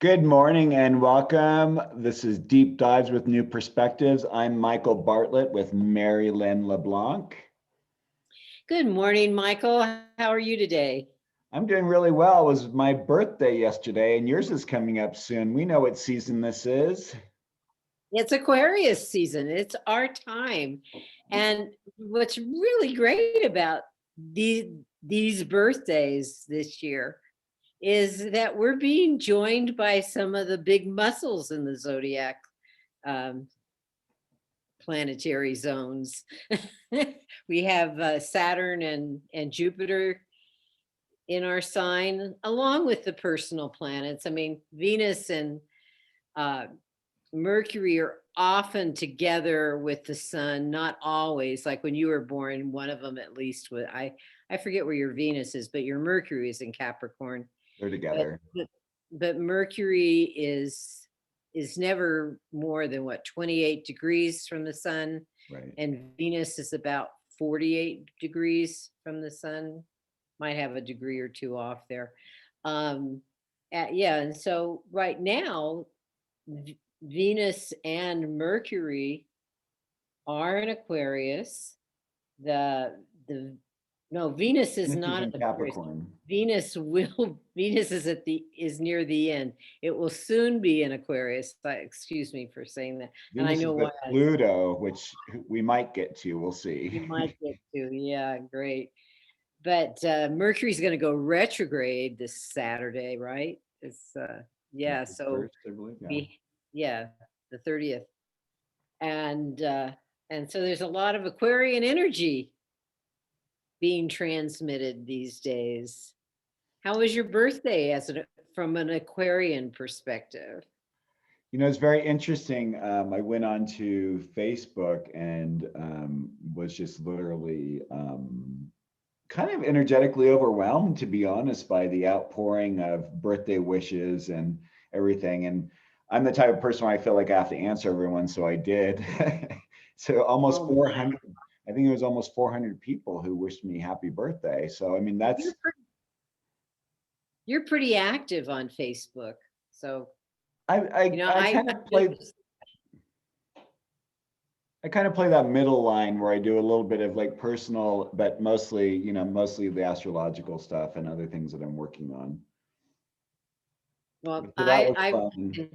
Good morning and welcome. This is Deep Dives with New Perspectives. I'm Michael Bartlett with Merrylin LeBlanc. Good morning, Michael. How are you today? I'm doing really well. It was my birthday yesterday and yours is coming up soon. We know what season this is. It's Aquarius season. It's our time. And what's really great about these birthdays this year is that we're being joined by some of the big muscles in the zodiac um, planetary zones. We have Saturn and Jupiter in our sign, along with the personal planets. I mean, Venus and uh, Mercury are often together with the sun, not always. Like when you were born, one of them at least was I forget where your Venus is, but your Mercury is in Capricorn. They're But together. but, but Mercury is never more than what 28 degrees from the sun, Right. and Venus is about 48 degrees from the sun. Might have a degree or two off there. Um, yeah, and so right now Venus and Mercury are in Aquarius. The no, Venus is Venus is not in in Aquarius. Capricorn. Venus is near the end. It will soon be in Aquarius. Excuse me for saying that. And I Venus is know with why Pluto, which we might get to. We'll you see. might get to. Yeah, great. But Mercury's going to go retrograde this Saturday, right? It's yeah, so First, I believe. Yeah. be yeah, the 30th. And so there's a lot of Aquarian energy being transmitted these days. How was your birthday from an Aquarian perspective? It's very interesting. I went on to Facebook and was just literally kind of energetically overwhelmed, to be honest, by the outpouring of birthday wishes and everything. And I'm the type of person where I feel like I have to answer everyone, so I did. So almost Oh my, 400, I think it was almost 400 people who wished me happy birthday. So I mean, you're pretty, you're pretty active on Facebook. So, I you I, know, I kind of play I kind of play that middle line where I do a little bit of like personal, but mostly the astrological stuff and other things that I'm working on. well, So that was fun.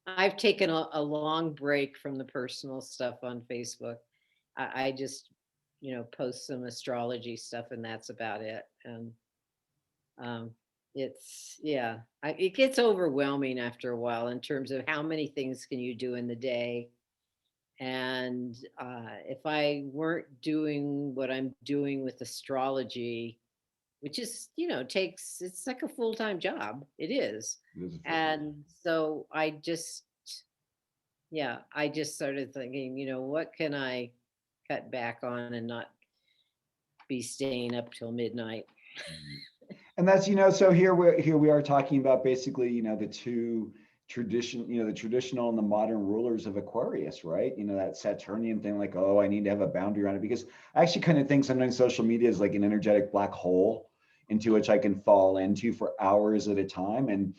I've taken a long break from the personal stuff on Facebook. I just, post some astrology stuff and that's about it. And um, it gets overwhelming after a while in terms of how many things can you do in the day. And if I weren't doing what I'm doing with astrology, which is, it's like a full-time job. It is. It is a And so I just started thinking, what can I cut back on and not be staying up till midnight? And that's, so here we are talking about basically, the two the traditional and the modern rulers of Aquarius, right? That Saturnian thing, like, oh, I need to have a boundary around it, because I actually kind of think sometimes social media is like an energetic black hole into which I can fall into for hours at a time. And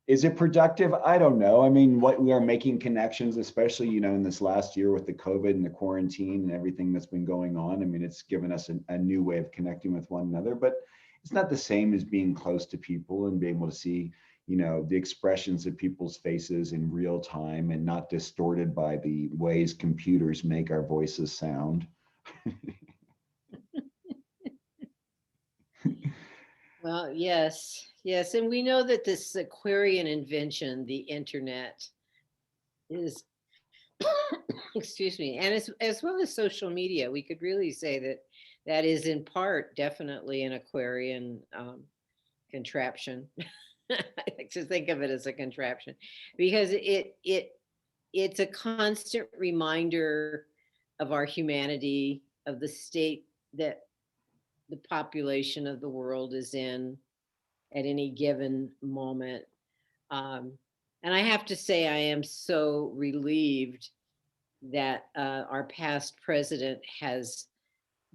is it productive? I don't know. I mean, what we are making connections, especially, in this last year with the COVID and the quarantine and everything that's been going on. I mean, it's given us a new way of connecting with one another, but it's not the same as being close to people and being able to see, the expressions of people's faces in real time and not distorted by the ways computers make our voices sound. Well, yes, yes. And we know that this Aquarian invention, the internet, is, excuse me, and as well as social media, we could really say that that is in part definitely an Aquarian contraption. I like to think of it as a contraption because it's a constant reminder of our humanity, of the state that the population of the world is in at any given moment. Um, and I have to say, I am so relieved that our past president has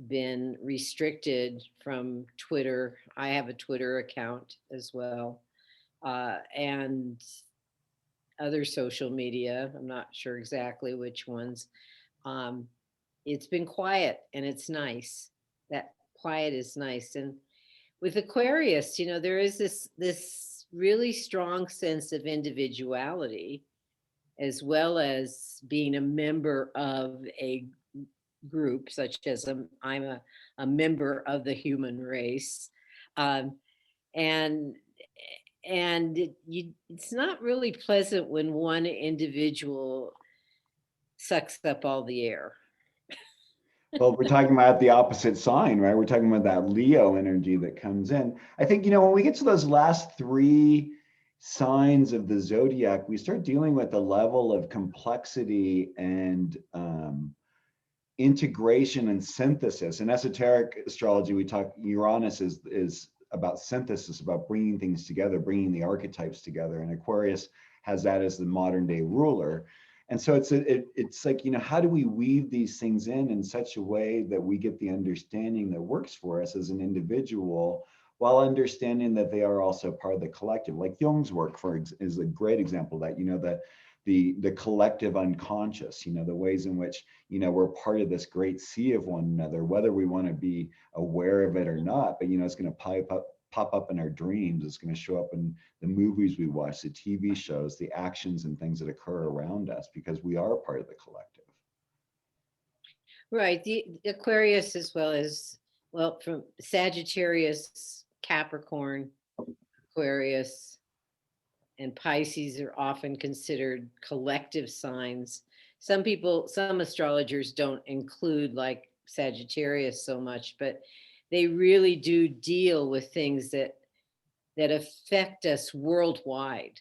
been restricted from Twitter. I have a Twitter account as well. and other social media. I'm not sure exactly which ones. Um, it's been quiet and it's nice. That quiet is nice. And with Aquarius, there is this really strong sense of individuality, as well as being a member of a group, such as I'm a member of the human race. Um, and it's not really pleasant when one individual sucks up all the air. Well, we're talking about the opposite sign, right? We're talking about that Leo energy that comes in. I think, when we get to those last three signs of the zodiac, we start dealing with a level of complexity and integration and synthesis. In esoteric astrology, we talk Uranus is about synthesis, about bringing things together, bringing the archetypes together, and Aquarius has that as the modern day ruler. And so it's like, how do we weave these things in such a way that we get the understanding that works for us as an individual, while understanding that they are also part of the collective. Like Jung's work is a great example of that, that the collective unconscious, the ways in which, we're part of this great sea of one another, whether we want to be aware of it or not, but, it's going to pop up in our dreams. It's going to show up in the movies we watch, the TV shows, the actions and things that occur around us, because we are part of the collective. Right. The Aquarius, as well, from Sagittarius, Capricorn, Aquarius, and Pisces are often considered collective signs. Some astrologers don't include like Sagittarius so much, but they really do deal with things that affect us worldwide,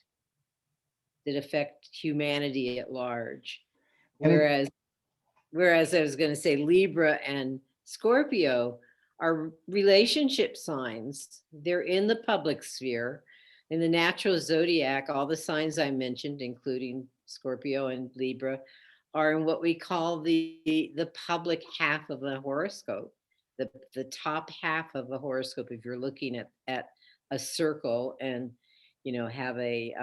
that affect humanity at large. Whereas I was going to say Libra and Scorpio are relationship signs. They're in the public sphere. In the natural zodiac, all the signs I mentioned, including Scorpio and Libra, are in what we call the public half of the horoscope, the top half of the horoscope. If you're looking at a circle and have a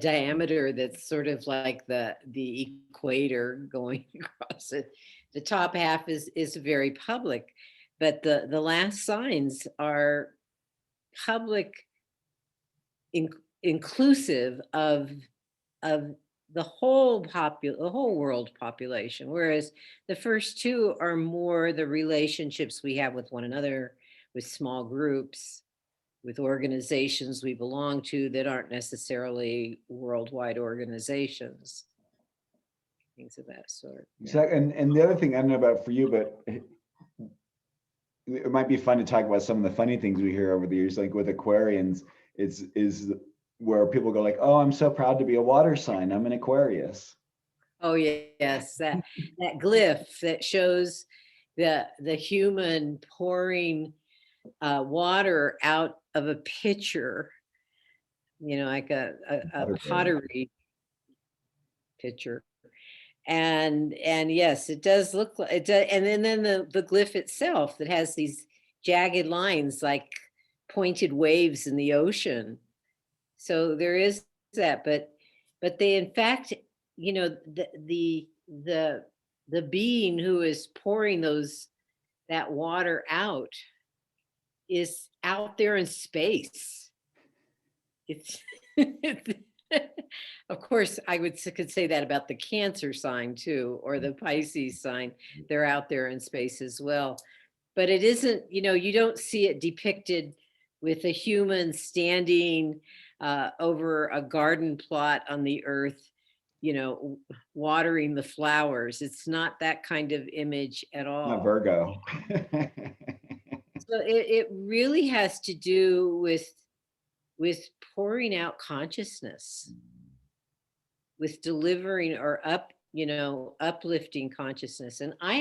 diameter that's sort of like the equator going across it, the top half is very public, but the last signs are public, inclusive of the whole world population, whereas the first two are more the relationships we have with one another, with small groups, with organizations we belong to that aren't necessarily worldwide organizations, things of that sort. Exactly. And the other thing, I don't know about for you, but it might be fun to talk about some of the funny things we hear over the years, like with Aquarians, is where people go like, "Oh, I'm so proud to be a water sign. I'm an Aquarius." Oh yes, that glyph that shows the human pouring water out of a pitcher, like a pottery pitcher. And yes, it does look like it does. And then the glyph itself that has these jagged lines like pointed waves in the ocean. So there is that, but they, in fact, the being who is pouring that water out is out there in space. It's of course, I could say that about the Cancer sign too, or the Pisces sign. They're out there in space as well. But it isn't, you don't see it depicted with a human standing over a garden plot on the earth, watering the flowers. It's not that kind of image at all. Not Virgo. So it really has to do with pouring out consciousness, with delivering or uplifting consciousness. And I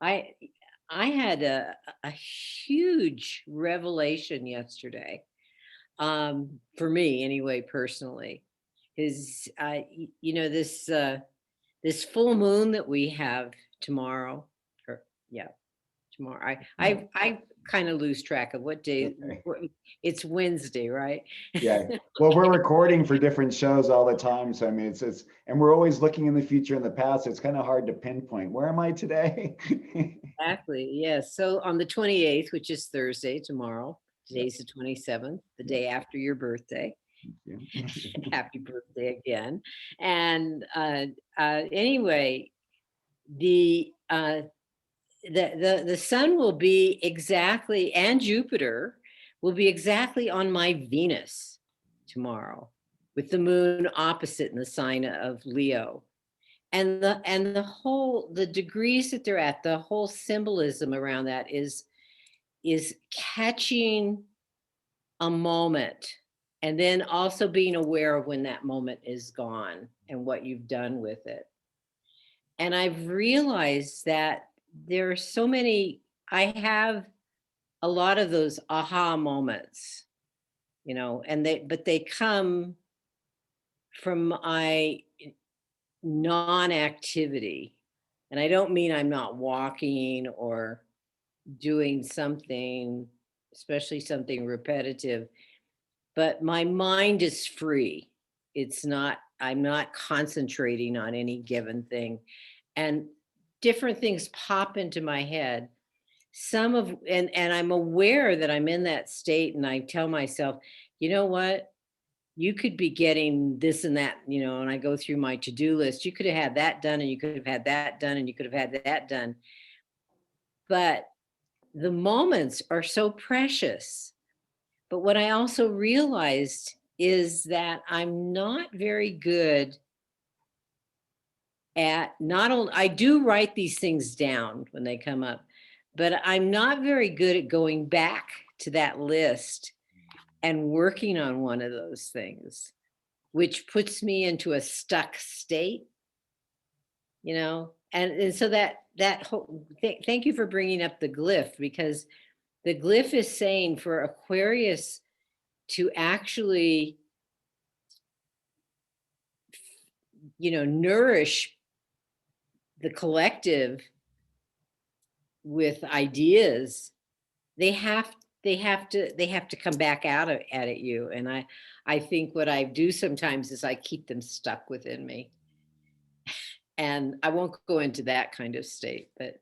had a huge revelation yesterday, for me anyway, personally, is this full moon that we have tomorrow, or tomorrow. I kind of lose track of what day. Okay. It's Wednesday, right? Yeah. Well, we're recording for different shows all the time. So I mean, and we're always looking in the future and the past. It's kind of hard to pinpoint, where am I today? Exactly. Yes. So on the 28th, which is Thursday, tomorrow, Yep. today's the 27th, the Yep. day after your birthday. Yeah. Happy birthday again. And anyway, the the sun will be exactly, and Jupiter will be exactly on my Venus tomorrow, with the moon opposite in the sign of Leo. And the degrees that they're at, the whole symbolism around that is catching a moment and then also being aware of when that moment is gone and what you've done with it. And I've realized that there are so many, I have a lot of those aha moments, and they come from my non-activity. And I don't mean I'm not walking or doing something, especially something repetitive, but my mind is free. I'm not concentrating on any given thing. And different things pop into my head. And I'm aware that I'm in that state, and I tell myself, you know what? You could be getting this and that, and I go through my to-do list. You could have had that done, and you could have had that done, and you could have had that done. But the moments are so precious. But what I also realized is that I'm not very good at, not only, I do write these things down when they come up, but I'm not very good at going back to that list and working on one of those things, which puts me into a stuck state, and so that whole thank you for bringing up the glyph, because the glyph is saying for Aquarius to actually nourish the collective with ideas. They have to come back at you. And I think what I do sometimes is I keep them stuck within me. And I won't go into that kind of state, but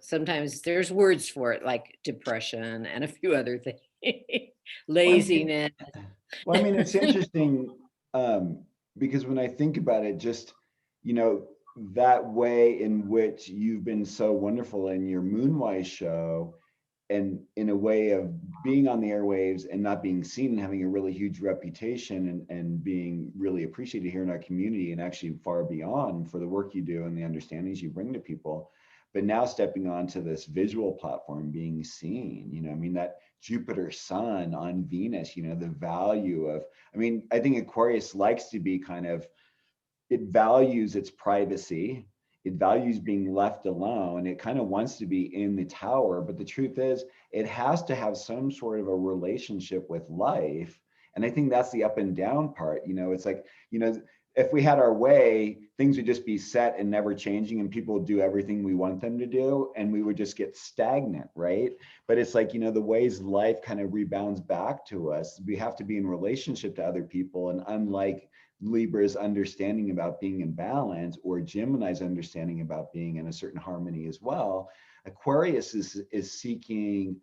sometimes there's words for it, like depression and a few other things. Well, I mean, Laziness. it's interesting, because when I think about it, just, you know, that way in which you've been so wonderful in your Moonwise show, and in a way of being on the airwaves and not being seen and having a really huge reputation, and being really appreciated here in our community, and actually far beyond, for the work you do and the understandings you bring to people. But now stepping onto this visual platform, being seen, that Jupiter sun on Venus, the value of, I think Aquarius likes to be kind of, it values its privacy. It values being left alone. It kind of wants to be in the tower. But the truth is, it has to have some sort of a relationship with life. And I think that's the up and down part. It's like, if we had our way, things would just be set and never changing, and people would do everything we want them to do, and we would just get stagnant, right? But it's like, the ways life kind of rebounds back to us, we have to be in relationship to other people. And unlike Libra's understanding about being in balance, or Gemini's understanding about being in a certain harmony as well, Aquarius is seeking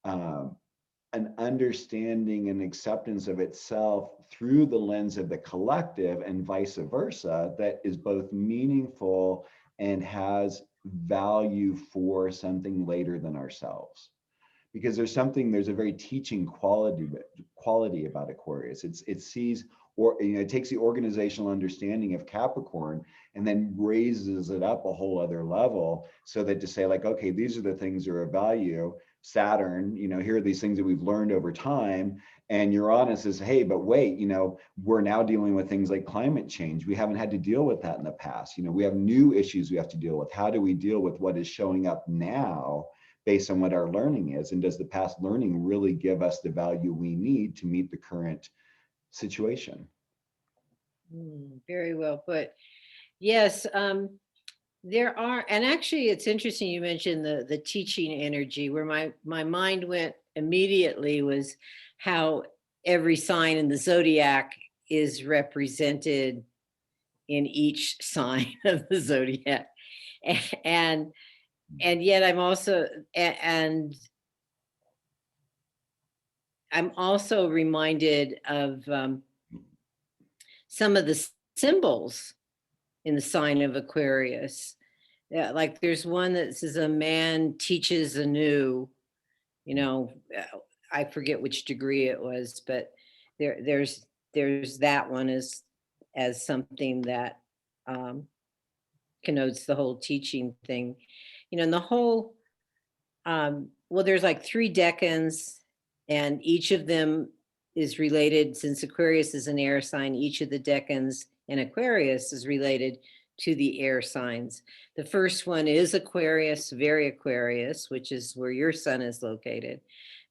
an understanding and acceptance of itself through the lens of the collective, and vice versa, that is both meaningful and has value for something later than ourselves. Because there's a very teaching quality about Aquarius. It sees, or it takes the organizational understanding of Capricorn and then raises it up a whole other level, so that to say, like, okay, these are the things that are of value. Saturn, here are these things that we've learned over time. And Uranus is, hey, but wait, we're now dealing with things like climate change. We haven't had to deal with that in the past. We have new issues we have to deal with. How do we deal with what is showing up now, based on what our learning is? And does the past learning really give us the value we need to meet the current situation? Very well put. Yes. There are, and actually it's interesting you mentioned the teaching energy, where my mind went immediately was how every sign in the zodiac is represented in each sign of the zodiac. And and yet I'm also and I'm also reminded of some of the symbols in the sign of Aquarius. Yeah, like there's one that says a man teaches anew, you know, I forget which degree it was, but there's that one as something that um, connotes the whole teaching thing, and the whole well, there's like 3 decans, and each of them is related. Since Aquarius is an air sign, each of the decans in Aquarius is related to the air signs. The first one is Aquarius, very Aquarius, which is where your sun is located.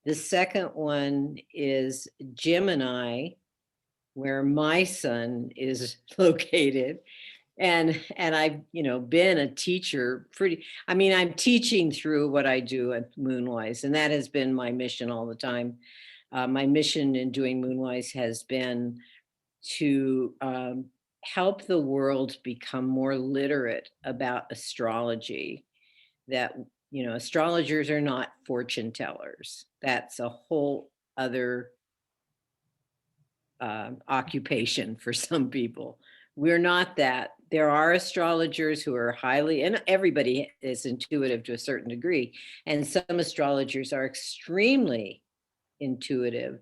The second one is Gemini, where my sun is located. And I've been a teacher I'm teaching through what I do at Moonwise, and that has been my mission all the time. My mission in doing Moonwise has been to help the world become more literate about astrology. That astrologers are not fortune tellers. That's a whole other occupation for some people. We're not that. There are astrologers who are highly, and everybody is intuitive to a certain degree, and some astrologers are extremely intuitive.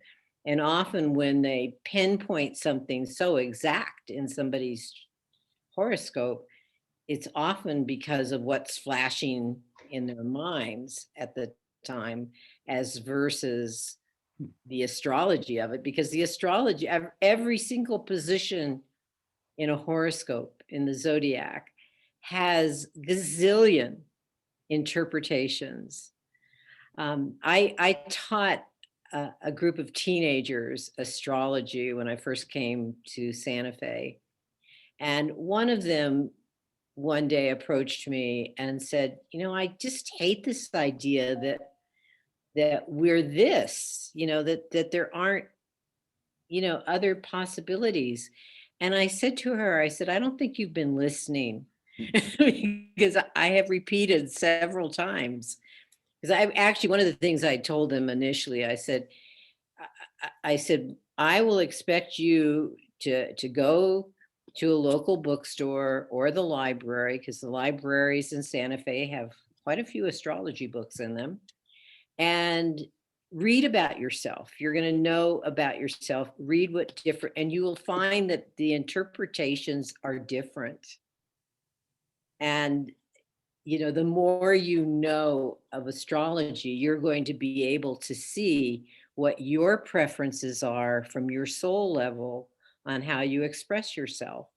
And often when they pinpoint something so exact in somebody's horoscope, it's often because of what's flashing in their minds at the time, as versus the astrology of it, because the astrology, every single position in a horoscope in the zodiac has gazillion interpretations. I taught a group of teenagers astrology when I first came to Santa Fe, and one of them one day approached me and said, I just hate this idea that we're this, that there aren't, other possibilities. And I said to her, I said, I don't think you've been listening, because I have repeated several times. Because I actually, one of the things I told them initially, I said, I will expect you to go to a local bookstore or the library, because the libraries in Santa Fe have quite a few astrology books in them, and read about yourself. You're going to know about yourself. Read what different, and you will find that the interpretations are different. And the more you know of astrology, you're going to be able to see what your preferences are from your soul level on how you express yourself.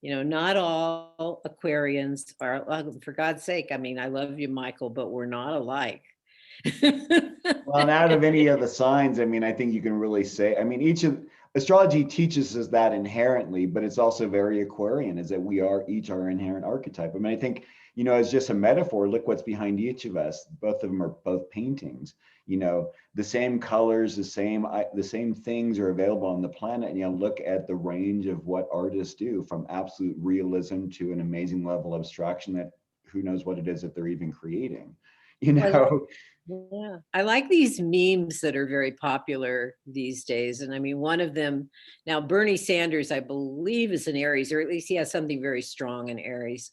Not all Aquarians are, for God's sake, I mean, I love you, Michael, but we're not alike. Well, and out of any of the signs, I mean, I think you can really say, I mean, each of astrology teaches us that inherently, but it's also very Aquarian, is that we are each our inherent archetype. I mean, I think, as just a metaphor, look what's behind each of us. Both of them are both paintings. The same colors, the same things are available on the planet. And look at the range of what artists do, from absolute realism to an amazing level of abstraction that who knows what it is that they're even creating. Yeah, I like these memes that are very popular these days. And I mean, one of them now, Bernie Sanders, I believe, is an Aries, or at least he has something very strong in Aries.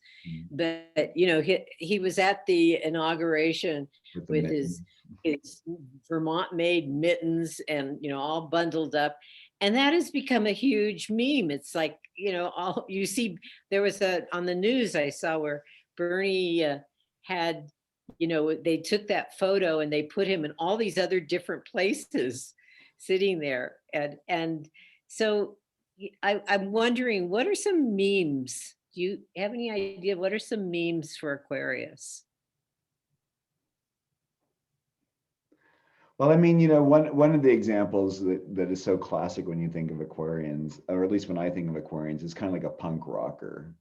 But he was at the inauguration with his Vermont made mittens, and all bundled up. And that has become a huge meme. It's like, all you see, there was on the news I saw where Bernie had, they took that photo and they put him in all these other different places sitting there. And so I'm wondering, what are some memes? Do you have any idea? What are some memes for Aquarius? Well, I mean, one of the examples that is so classic when you think of Aquarians, or at least when I think of Aquarians, is kind of like a punk rocker.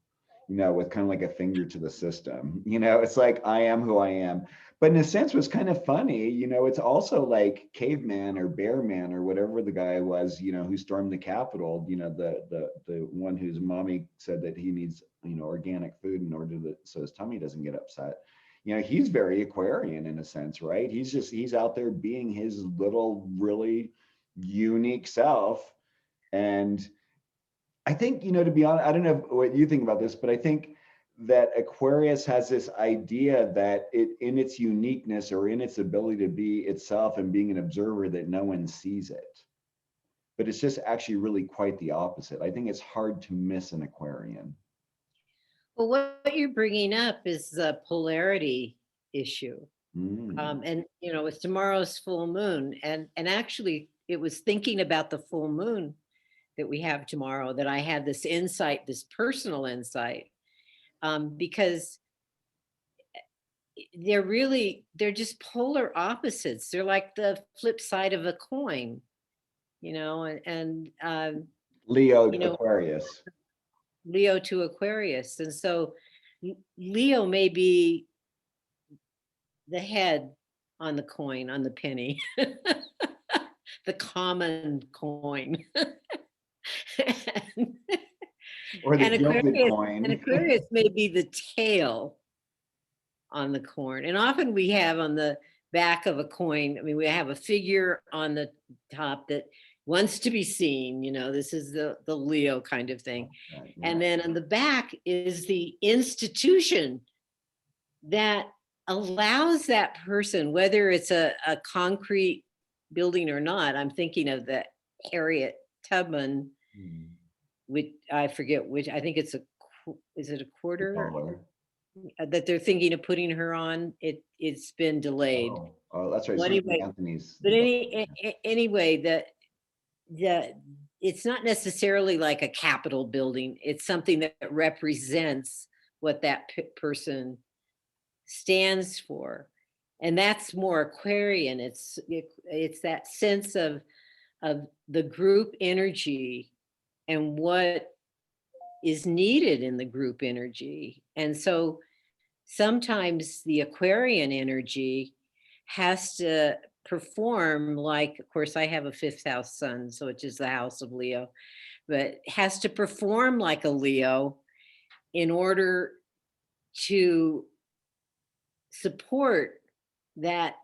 with kind of like a finger to the system. It's like, I am who I am. But in a sense, what's kind of funny, it's also like caveman or bear man or whatever the guy was, who stormed the Capitol, the one whose mommy said that he needs, organic food in order to, so his tummy doesn't get upset. He's very Aquarian in a sense, right? He's out there being his little, really unique self. And I think, to be honest, I don't know what you think about this, but I think that Aquarius has this idea that in its uniqueness or in its ability to be itself and being an observer, that no one sees it. But it's just actually really quite the opposite. I think it's hard to miss an Aquarian. Well, what you're bringing up is the polarity issue. And, it's tomorrow's full moon. And actually, it was thinking about the full moon that we have tomorrow that I had this insight, this personal insight, because they're just polar opposites. They're like the flip side of a coin, and Leo to Aquarius. Leo to Aquarius. And so Leo may be the head on the coin, on the penny, the common coin. Or the gilded coin. And Aquarius may be the tail on the coin. And often we have on the back of a coin, we have a figure on the top that wants to be seen, this is the Leo kind of thing. Right, yeah. And then on the back is the institution that allows that person, whether it's a concrete building or not. I'm thinking of the Harriet Tubman, which I forget which, I think is it a quarter? That they're thinking of putting her on. It's been delayed. Oh, that's right. Well, anyway, Anthony's. But anyway, that it's not necessarily like a Capitol building. It's something that represents what that person stands for, and that's more Aquarian. It's that sense of the group energy and what is needed in the group energy. And so sometimes the Aquarian energy has to perform like, of course, I have a 5th house sun, so which is the house of Leo, but has to perform like a Leo in order to support that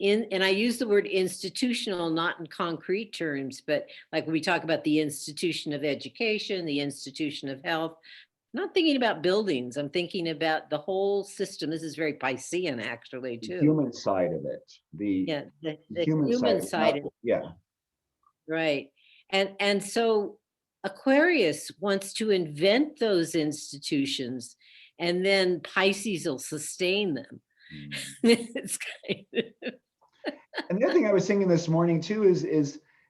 and I use the word institutional, not in concrete terms, but like when we talk about the institution of education, the institution of health, I'm not thinking about buildings. I'm thinking about the whole system. This is very Piscean, actually, too. The human side of it. The human side of it. Yeah. Right. And so Aquarius wants to invent those institutions, and then Pisces will sustain them. It's kind of... And the other thing I was thinking this morning too is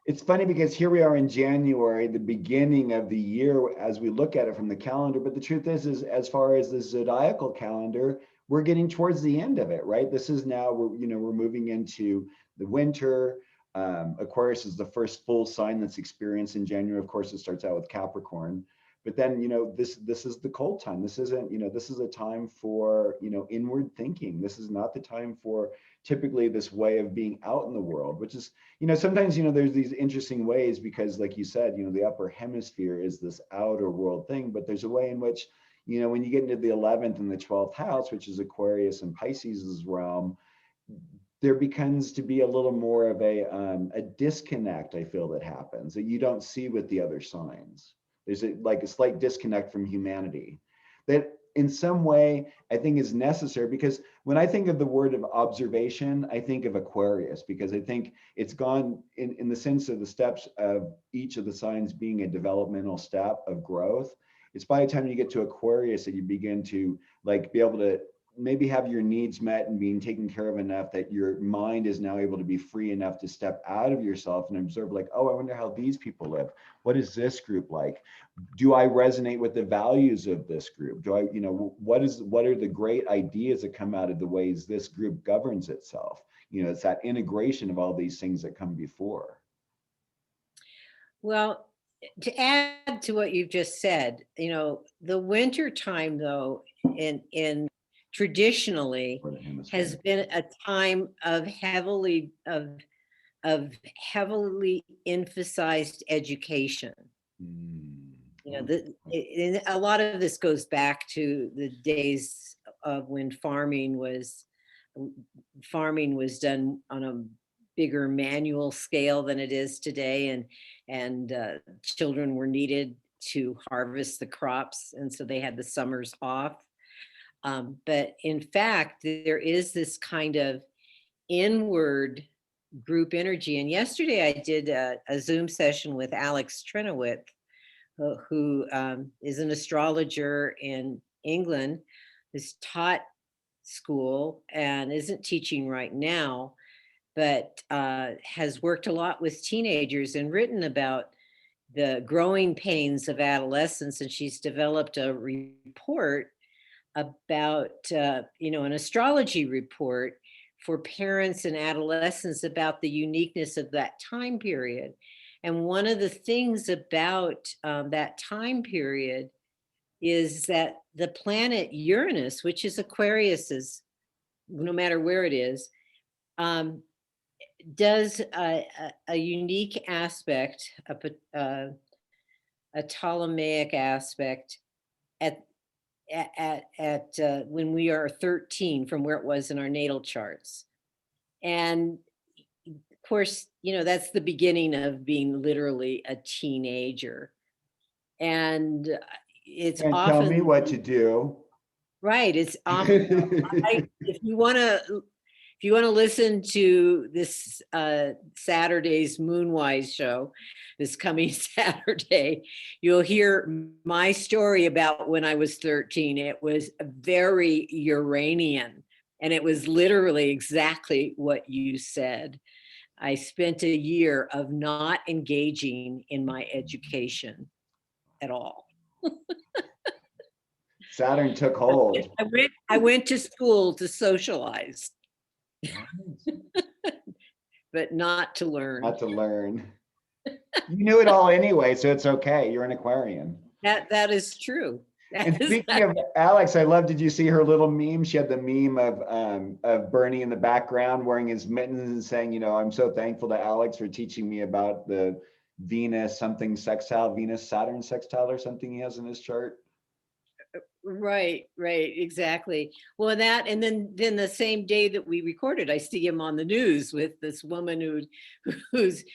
it's funny because here we are in January, the beginning of the year as we look at it from the calendar. But the truth is as far as the zodiacal calendar, we're getting towards the end of it, right? This is now we're moving into the winter. Aquarius is the first full sign that's experienced in January. Of course, it starts out with Capricorn. But then, this is the cold time. This isn't, this is a time for, inward thinking. This is not the time for typically this way of being out in the world, which is, sometimes, there's these interesting ways because like you said, the upper hemisphere is this outer world thing, but there's a way in which, when you get into the 11th and the 12th house, which is Aquarius and Pisces' realm, there becomes to be a little more of a disconnect, I feel, that happens that you don't see with the other signs. There's a slight disconnect from humanity that in some way I think is necessary, because when I think of the word of observation, I think of Aquarius, because I think it's gone in the sense of the steps of each of the signs being a developmental step of growth. It's by the time you get to Aquarius that you begin to be able to maybe have your needs met and being taken care of enough that your mind is now able to be free enough to step out of yourself and observe oh, I wonder how these people live. What is this group like? Do I resonate with the values of this group? Do I, what are the great ideas that come out of the ways this group governs itself? It's that integration of all these things that come before. Well, to add to what you've just said, the winter time though, in traditionally Northern has hemisphere. been a time of heavily emphasized education. Mm, A lot of this goes back to the days of when farming was done on a bigger manual scale than it is today, and children were needed to harvest the crops, and so they had the summers off. But in fact, there is this kind of inward group energy. And yesterday I did a Zoom session with Alex Trenowith, who is an astrologer in England, who's taught school and isn't teaching right now, but has worked a lot with teenagers and written about the growing pains of adolescence. And she's developed a report about, an astrology report for parents and adolescents about the uniqueness of that time period. And one of the things about that time period is that the planet Uranus, which is Aquarius's, no matter where it is, does a unique aspect, a Ptolemaic aspect at when we are 13 from where it was in our natal charts. And of course, that's the beginning of being literally a teenager. And it's Can't tell me often what to do. right. It's often if you want to listen to this Saturday's Moonwise show, this coming Saturday, you'll hear my story about when I was 13. It was very Uranian, and it was literally exactly what you said. I spent a year of not engaging in my education at all. Saturn took hold. I went to school to socialize, but not to learn. Not to learn. You knew it all anyway, so it's okay. You're an Aquarian. That is true. And speaking of Alex, I love, did you see her little meme? She had the meme of Bernie in the background wearing his mittens and saying, I'm so thankful to Alex for teaching me about the Venus something sextile, Venus Saturn sextile or something he has in his chart. Right, exactly. Well, that, and then the same day that we recorded, I see him on the news with this woman who's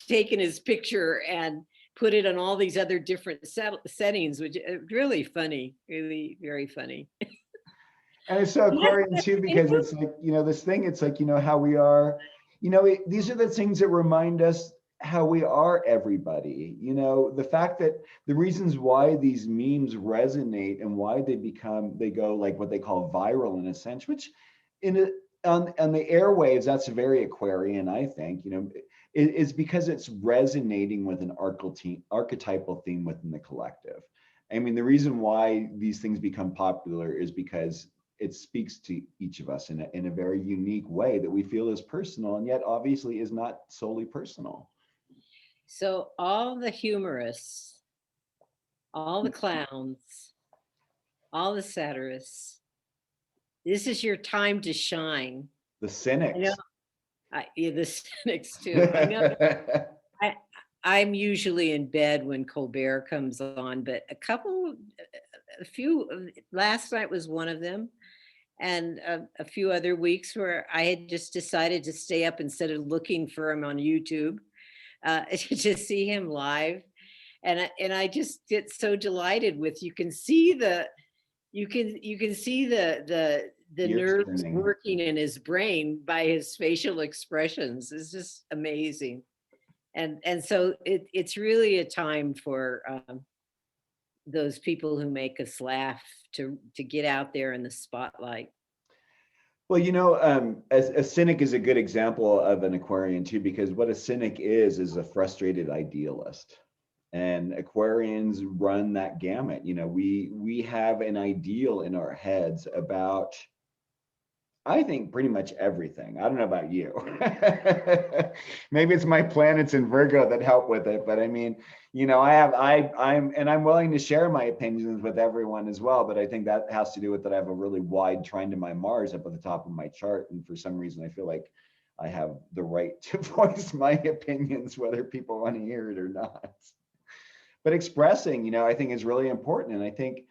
taken his picture and put it on all these other different settings, which is really funny, really very funny. And it's so Aquarian too, because it's like, this thing, it's like, how we are, these are the things that remind us how we are everybody. The fact that the reasons why these memes resonate and why they go like what they call viral in a sense, which on the airwaves, that's very Aquarian, I think, is because it's resonating with an archetypal theme within the collective. I mean, the reason why these things become popular is because it speaks to each of us in a very unique way that we feel is personal, and yet obviously is not solely personal. So all the humorists, all the clowns, all the satirists, this is your time to shine. The cynics. The cynics too. I know. I'm usually in bed when Colbert comes on, but last night was one of them, and a few other weeks where I had just decided to stay up instead of looking for him on YouTube to see him live. And I just get so delighted with, you can see the nerves working in his brain by his facial expressions. It's just amazing. And so it's really a time for those people who make us laugh to get out there in the spotlight. Well, a cynic is a good example of an Aquarian too, because what a cynic is a frustrated idealist. And Aquarians run that gamut. We have an ideal in our heads about I think pretty much everything. I don't know about you. Maybe it's my planets in Virgo that help with it, but I mean, I'm willing to share my opinions with everyone as well. But I think that has to do with that I have a really wide trine to my Mars up at the top of my chart, and for some reason, I feel like I have the right to voice my opinions, whether people want to hear it or not. But expressing, I think is really important. And I think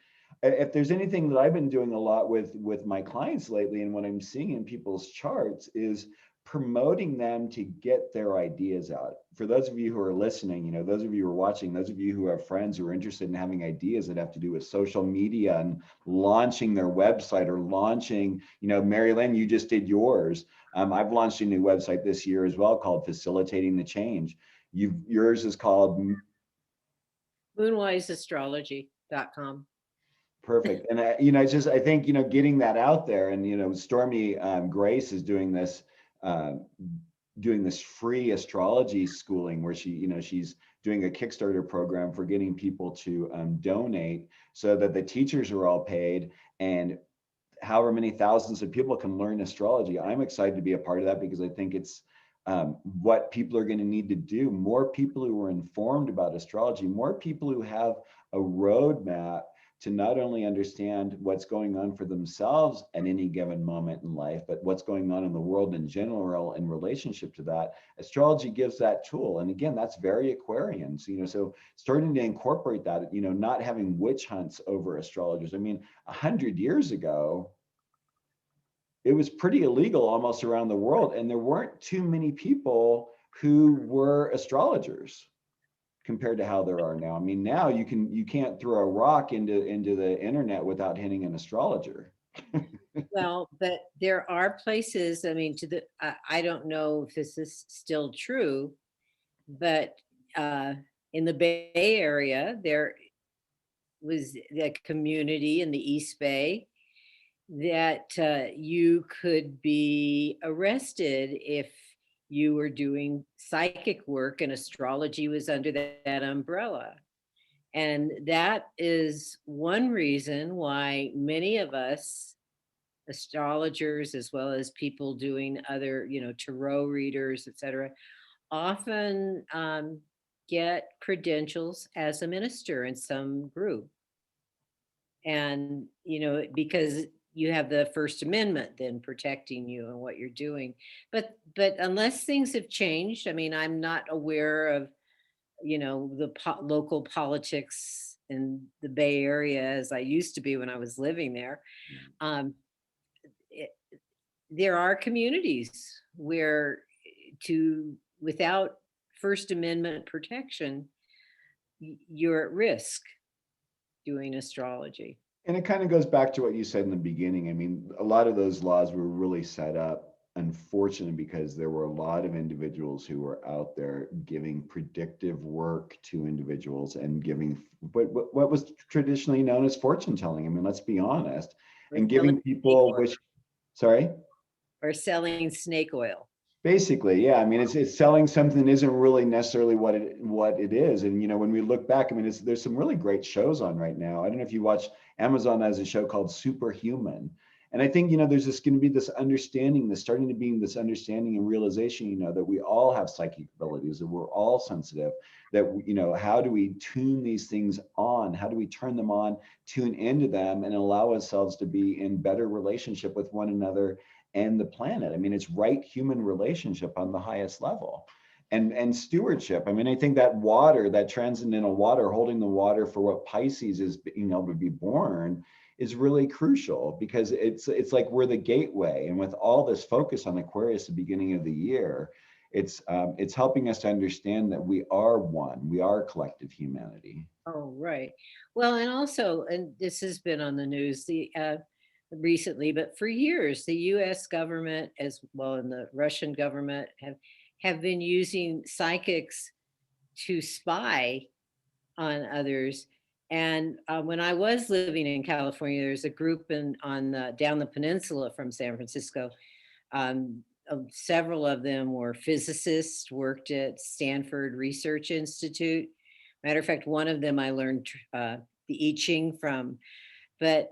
if there's anything that I've been doing a lot with my clients lately, and what I'm seeing in people's charts is promoting them to get their ideas out. For those of you who are listening, those of you who are watching, those of you who have friends who are interested in having ideas that have to do with social media and launching their website or launching, Merrylin, you just did yours. I've launched a new website this year as well called Facilitating the Change. Yours is called Moonwiseastrology.com. Perfect. And I think, getting that out there, and, Stormy Grace is uh, doing this free astrology schooling where she's doing a Kickstarter program for getting people to donate so that the teachers are all paid, and however many thousands of people can learn astrology. I'm excited to be a part of that because I think it's what people are going to need to do. More people who are informed about astrology, more people who have a roadmap to not only understand what's going on for themselves at any given moment in life, but what's going on in the world in general in relationship to that. Astrology gives that tool. And again, that's very Aquarian. So starting to incorporate that, not having witch hunts over astrologers. I mean, 100 years ago, it was pretty illegal almost around the world, and there weren't too many people who were astrologers compared to how there are now. I mean, now you can't throw a rock into the internet without hitting an astrologer. Well, but there are places, I mean, I don't know if this is still true, but uh, in the Bay Area, there was a community in the East Bay that you could be arrested if you were doing psychic work, and astrology was under that umbrella. And that is one reason why many of us astrologers, as well as people doing other, tarot readers, etc., often get credentials as a minister in some group. And, because you have the First Amendment then protecting you and what you're doing. But unless things have changed, I mean, I'm not aware of, the local politics in the Bay Area as I used to be when I was living there. Um, it, there are communities where without First Amendment protection, you're at risk doing astrology. And it kind of goes back to what you said in the beginning. I mean, a lot of those laws were really set up, unfortunately, because there were a lot of individuals who were out there giving predictive work to individuals and giving what was traditionally known as fortune telling. I mean, let's be honest, Or and selling giving snake people oil. sorry? Or selling snake oil. Basically, yeah. I mean, it's selling something that isn't really necessarily what it is. And when we look back, I mean, there's some really great shows on right now. I don't know if you watch. Amazon has a show called Superhuman, and I think there's this going to be this understanding, this starting to be this understanding and realization, that we all have psychic abilities, that we're all sensitive. That how do we tune these things on? How do we turn them on, tune into them, and allow ourselves to be in better relationship with one another and the planet? I mean, it's right human relationship on the highest level. And stewardship. I mean, I think that water, that transcendental water, holding the water for what Pisces is being able to be born, is really crucial, because it's like we're the gateway. And with all this focus on Aquarius at the beginning of the year, it's helping us to understand that we are one, we are collective humanity. Oh, right. Well, and also, and this has been on the news recently, but for years, the U.S. government, as well, and the Russian government have been using psychics to spy on others. And when I was living in California, there's a group down the peninsula from San Francisco. Several of them were physicists, worked at Stanford Research Institute. Matter of fact, one of them I learned the I Ching from. But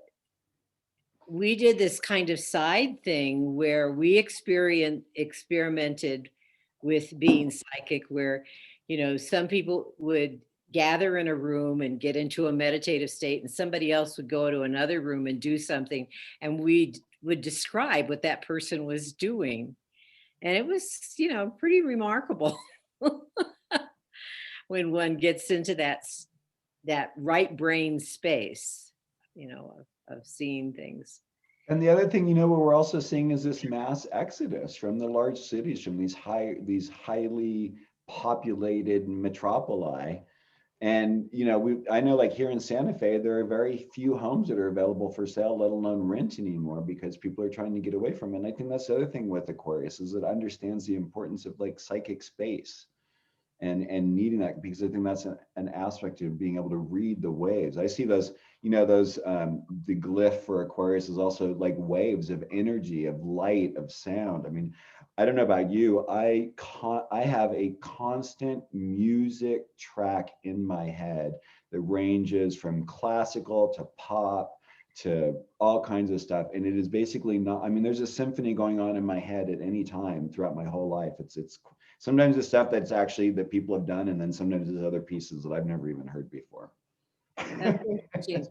we did this kind of side thing where we experimented with being psychic, where, some people would gather in a room and get into a meditative state, and somebody else would go to another room and do something, and we would describe what that person was doing. And it was, pretty remarkable when one gets into that right brain space, of seeing things. And the other thing, what we're also seeing is this mass exodus from the large cities, from these highly populated metropoli. And I know, like here in Santa Fe, there are very few homes that are available for sale, let alone rent anymore, because people are trying to get away from it. And I think that's the other thing with Aquarius, is it understands the importance of like psychic space and needing that, because I think that's an aspect of being able to read the waves. I see those, the glyph for Aquarius is also like waves of energy, of light, of sound. I mean, I don't know about you, I have a constant music track in my head that ranges from classical to pop to all kinds of stuff, and it is basically not, I mean, there's a symphony going on in my head at any time throughout my whole life. It's sometimes the stuff that's actually that people have done, and then sometimes there's other pieces that I've never even heard before. That's interesting.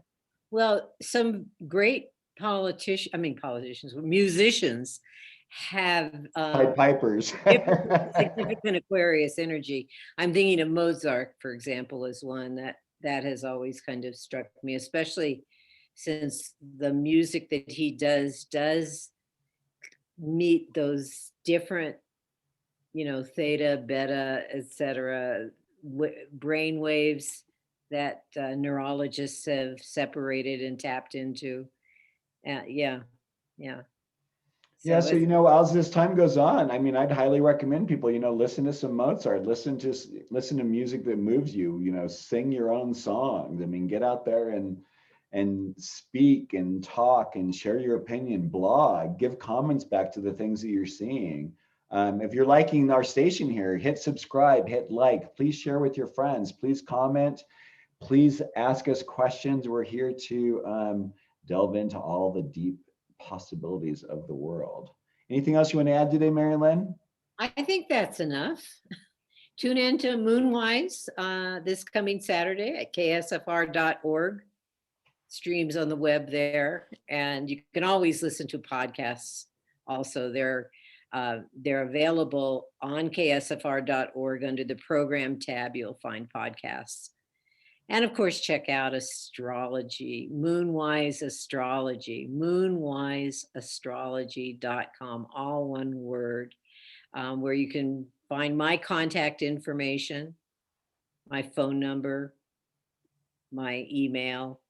Well, some great politicians, musicians have Pied Pipers. significant Aquarius energy. I'm thinking of Mozart, for example, as one that has always kind of struck me, especially since the music that he does meet those different, theta, beta, etc., brain waves that neurologists have separated and tapped into. Yeah. Yeah, so as this time goes on, I mean, I'd highly recommend people, listen to some Mozart, listen to music that moves you, sing your own songs. I mean, get out there and speak and talk and share your opinion, blog, give comments back to the things that you're seeing. If you're liking our station here, hit subscribe, hit like, please share with your friends, please comment, please ask us questions. We're here to delve into all the deep possibilities of the world. Anything else you want to add today, Merrylin? I think that's enough. Tune in to Moonwise this coming Saturday at ksfr.org. Streams on the web there, and you can always listen to podcasts. Also, they're available on ksfr.org under the program tab. You'll find podcasts. And of course, check out Astrology, Moonwise Astrology, moonwiseastrology.com, all one word, where you can find my contact information, my phone number, my email.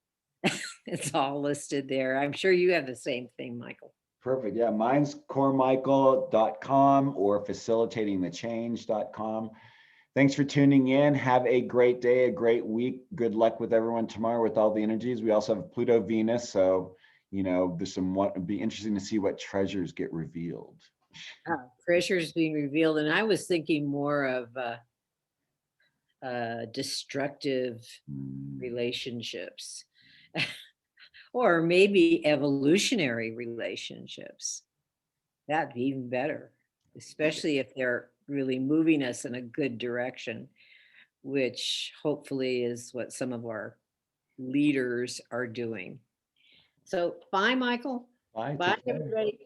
It's all listed there. I'm sure you have the same thing, Michael. Perfect. Yeah, mine's cormichael.com or facilitatingthechange.com. Thanks for tuning in. Have a great day, a great week. Good luck with everyone tomorrow with all the energies. We also have Pluto, Venus. So, there's it'd be interesting to see what treasures get revealed. Treasures being revealed. And I was thinking more of destructive relationships or maybe evolutionary relationships. That'd be even better, especially if they're really moving us in a good direction, which hopefully is what some of our leaders are doing. So bye, Michael. Bye. Bye, everybody.